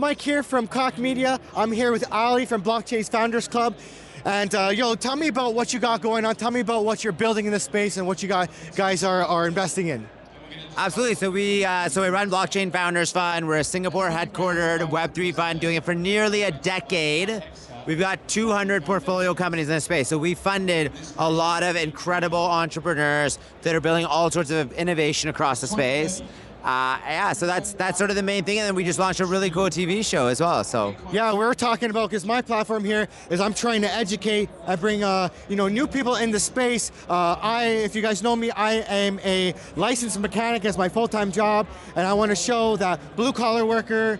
Mike here from Cock Media. I'm here with Aly from Blockchain's Founders Club. And tell me about what you got going on. Tell me about what you're building in the space and what you guys are investing in. Absolutely. So we run Blockchain Founders Fund. We're a Singapore headquartered Web3 fund doing it for nearly a decade. We've got 200 portfolio companies in this space. So we funded a lot of incredible entrepreneurs that are building all sorts of innovation across the space. So that's sort of the main thing, and then we just launched a really cool TV show as well. So yeah, we're talking about, because my platform here is I'm trying to educate and bring new people in the space. If you guys know me, I am a licensed mechanic as my full-time job, and I want to show that blue-collar worker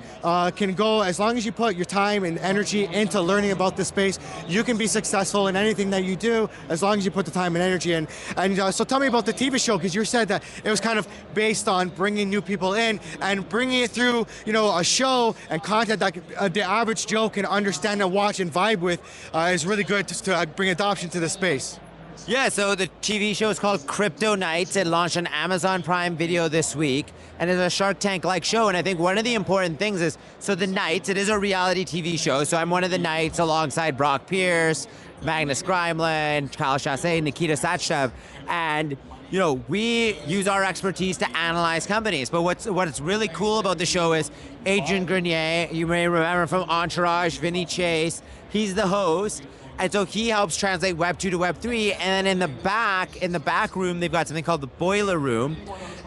can go, as long as you put your time and energy into learning about this space, you can be successful in anything that you do as long as you put the time and energy in. And so tell me about the TV show, because you said that it was kind of based on bringing new people in and bringing it through, a show and content that the average Joe can understand and watch and vibe with is really good to bring adoption to the space. Yeah, so the TV show is called Crypto Nights. It launched on Amazon Prime Video this week, and it's a Shark Tank-like show. And I think one of the important things is, so the Nights, it is a reality TV show. So I'm one of the Knights alongside Brock Pierce, Magnus Grimeland, Kyle Chassé, Nikita Sachdev, and we use our expertise to analyze companies. But what's really cool about the show is Adrian Grenier, you may remember from Entourage, Vinny Chase, he's the host. And so he helps translate Web 2 to Web 3. And then in the back room, they've got something called the Boiler Room.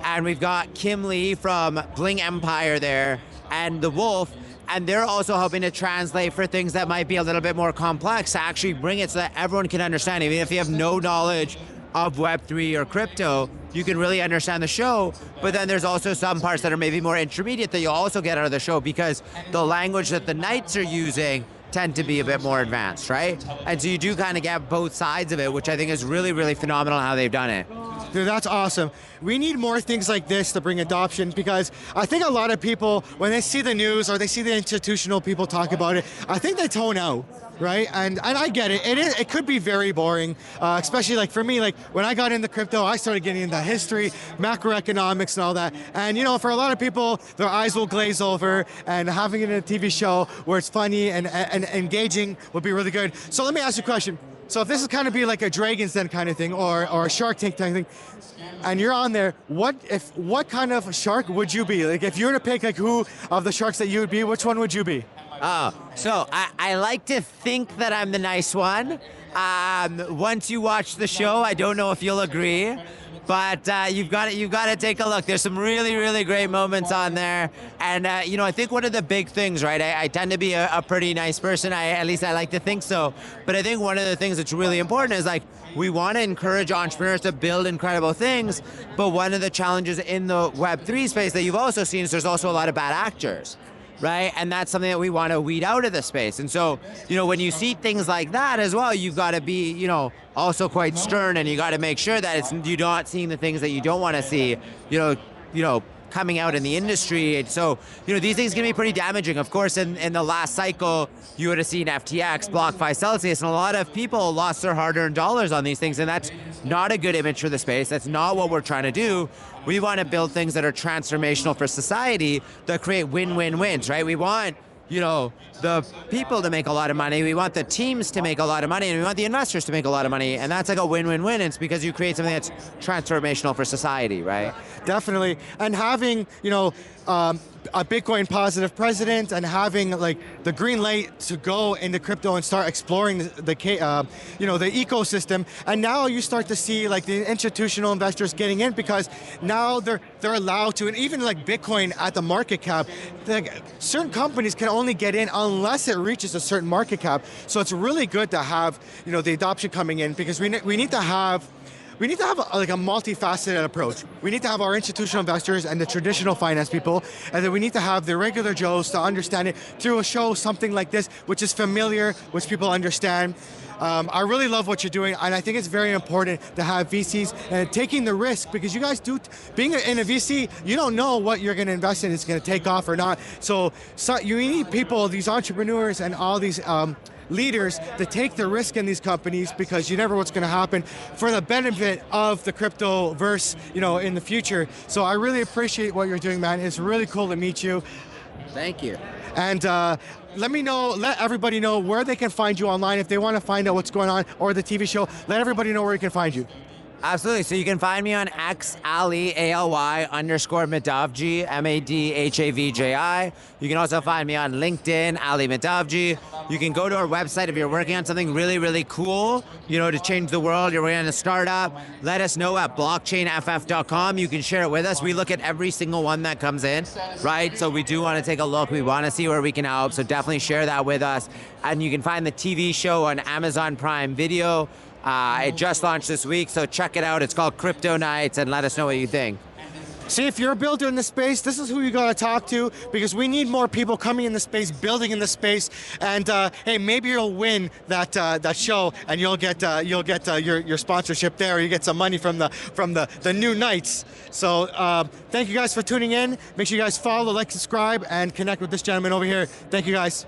And we've got Kim Lee from Bling Empire there and The Wolf. And they're also helping to translate for things that might be a little bit more complex to actually bring it so that everyone can understand. Even if you have no knowledge of Web3 or crypto, you can really understand the show. But then there's also some parts that are maybe more intermediate that you'll also get out of the show, because the language that the Knights are using tend to be a bit more advanced, right? And so you do kind of get both sides of it, which I think is really, really phenomenal how they've done it. Dude, that's awesome. We need more things like this to bring adoption, because I think a lot of people, when they see the news or they see the institutional people talk about it, I think they tone out, right? And I get it. It could be very boring, especially like for me, like when I got into crypto, I started getting into history, macroeconomics and all that. And for a lot of people, their eyes will glaze over, and having it in a TV show where it's funny and engaging would be really good. So let me ask you a question. So if this is kind of be like a Dragon's Den kind of thing, or a Shark Tank kind of thing, and you're on there, what kind of shark would you be? Like if you were to pick like who of the sharks that you would be, which one would you be? So I like to think that I'm the nice one. Once you watch the show, I don't know if you'll agree, but you've got to take a look. There's some really, really great moments on there, and I think one of the big things, right? I tend to be a pretty nice person. At least I like to think so. But I think one of the things that's really important is like we want to encourage entrepreneurs to build incredible things. But one of the challenges in the Web3 space that you've also seen is there's also a lot of bad actors. Right? And that's something that we want to weed out of the space. And so, when you see things like that as well, you've got to be, also quite stern, and you got to make sure that you're not seeing the things that you don't want to see, coming out in the industry. And so, these things can be pretty damaging. Of course, in the last cycle, you would have seen FTX, BlockFi, Celsius, and a lot of people lost their hard-earned dollars on these things, and that's not a good image for the space. That's not what we're trying to do. We want to build things that are transformational for society, that create win-win-wins, right? We want the people to make a lot of money, we want the teams to make a lot of money, and we want the investors to make a lot of money, and that's like a win-win-win. It's because you create something that's transformational for society, right? Definitely. And having, a Bitcoin positive president, and having like the green light to go into crypto and start exploring the ecosystem. And now you start to see like the institutional investors getting in, because now they're allowed to, and even like Bitcoin at the market cap, certain companies can only get in unless it reaches a certain market cap. So it's really good to have the adoption coming in, because we need to have like a multifaceted approach. We need to have our institutional investors and the traditional finance people, and then we need to have the regular Joes to understand it through a show, something like this, which is familiar, which people understand. I really love what you're doing, and I think it's very important to have VCs taking the risk, because you guys being in a VC, you don't know what you're going to invest in is going to take off or not. So you need people, these entrepreneurs and all these leaders to take the risk in these companies, because you never know what's going to happen for the benefit of the crypto-verse, in the future. So I really appreciate what you're doing, man. It's really cool to meet you. Thank you. And let everybody know where they can find you online if they want to find out what's going on, or the TV show. Let everybody know where you can find you. Absolutely. So you can find me on X, Aly, ALY _Madhavji, MADHAVJI. You can also find me on LinkedIn, Aly Madhavji. You can go to our website if you're working on something really, really cool, to change the world. You're working on a startup. Let us know at blockchainff.com. You can share it with us. We look at every single one that comes in, right? So we do want to take a look. We want to see where we can help. So definitely share that with us. And you can find the TV show on Amazon Prime Video. It just launched this week, so check it out. It's called Crypto Nights, and let us know what you think. See, if you're a builder in the space, this is who you gotta talk to, because we need more people coming in the space, building in the space, and hey, maybe you'll win that show, and you'll get your sponsorship there. Or you get some money from the new nights. So thank you guys for tuning in. Make sure you guys follow, like, subscribe, and connect with this gentleman over here. Thank you guys.